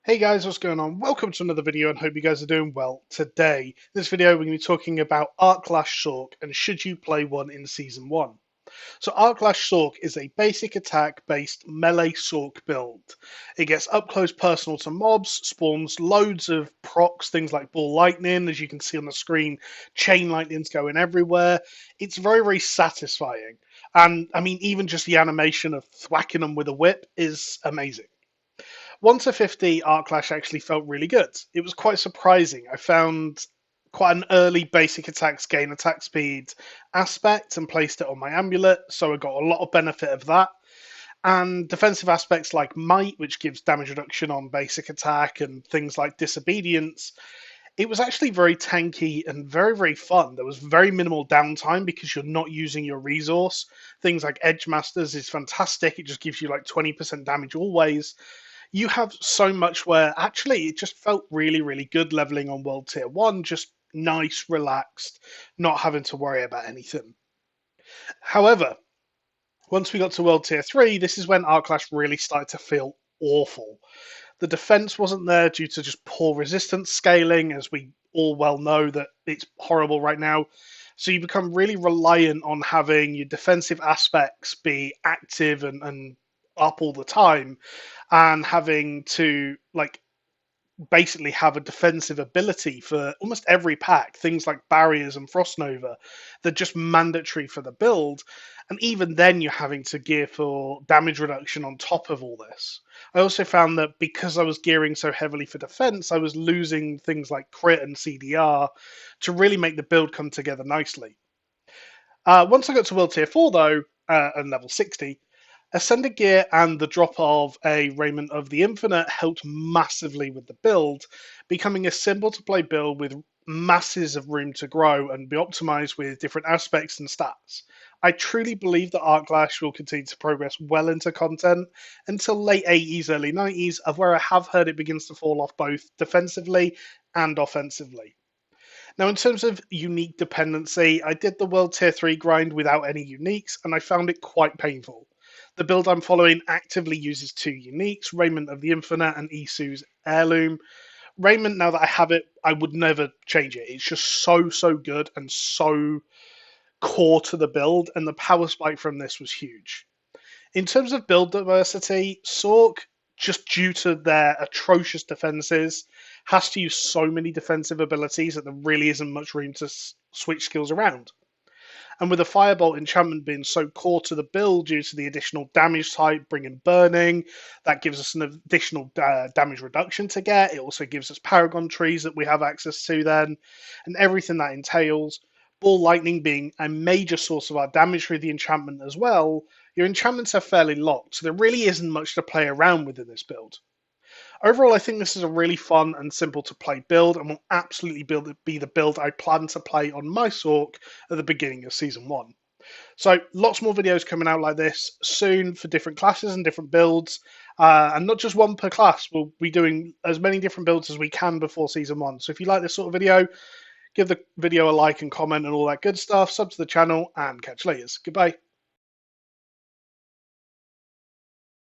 Hey guys, what's going on? Welcome to another video and hope you guys are doing well. Today, in this video, we're going to be talking about Arc Lash Sorc and should you play one in Season 1. So Arc Lash Sorc is a basic attack based melee Sorc build. It gets up close personal to mobs, spawns loads of procs, things like ball lightning, as you can see on the screen, chain lightning's going everywhere. It's very satisfying. And I mean, even just the animation of thwacking them with a whip is amazing. 1 to 50 Arc Lash actually felt really good. It was quite surprising. I found quite an early basic attacks gain attack speed aspect and placed it on my amulet, so I got a lot of benefit of that. And defensive aspects like Might, which gives damage reduction on basic attack, and things like Disobedience. It was actually very tanky and very fun. There was very minimal downtime because you're not using your resource. Things like Edge Masters is fantastic. It just gives you like 20% damage always. You have so much where actually it just felt really good leveling on World Tier 1, just nice, relaxed, not having to worry about anything. However, once we got to World Tier 3, this is when Arc Lash really started to feel awful. The defense wasn't there due to just poor resistance scaling, as we all well know that it's horrible right now. So you become really reliant on having your defensive aspects be active and up all the time, and having to like basically have a defensive ability for almost every pack. Things like barriers and frost nova, they're just mandatory for the build, and even then you're having to gear for damage reduction on top of all this. I also found that because I was gearing so heavily for defense, I was losing things like crit and CDR to really make the build come together nicely. Once I got to World Tier 4 though, and level 60, Ascended Gear and the drop of a Raiment of the Infinite helped massively with the build, becoming a simple to play build with masses of room to grow and be optimized with different aspects and stats. I truly believe that Arc Lash will continue to progress well into content until late 80s, early 90s, of where I have heard it begins to fall off both defensively and offensively. Now, in terms of unique dependency, I did the World Tier 3 grind without any uniques, and I found it quite painful. The build I'm following actively uses two uniques, Raiment of the Infinite and Isu's Heirloom. Raiment, now that I have it, I would never change it. It's just so good and so core to the build, and the power spike from this was huge. In terms of build diversity, Sorc, just due to their atrocious defenses, has to use so many defensive abilities that there really isn't much room to switch skills around. And with the Firebolt enchantment being so core to the build due to the additional damage type, bringing burning, that gives us an additional damage reduction to get. It also gives us Paragon trees that we have access to then, and everything that entails. Ball lightning being a major source of our damage through the enchantment as well. Your enchantments are fairly locked, so there really isn't much to play around with in this build. Overall, I think this is a really fun and simple to play build and will absolutely be the build I plan to play on my Sorc at the beginning of Season 1. So lots more videos coming out like this soon for different classes and different builds, and not just one per class. We'll be doing as many different builds as we can before Season 1. So if you like this sort of video, give the video a like and comment and all that good stuff, sub to the channel, and catch you later. Goodbye.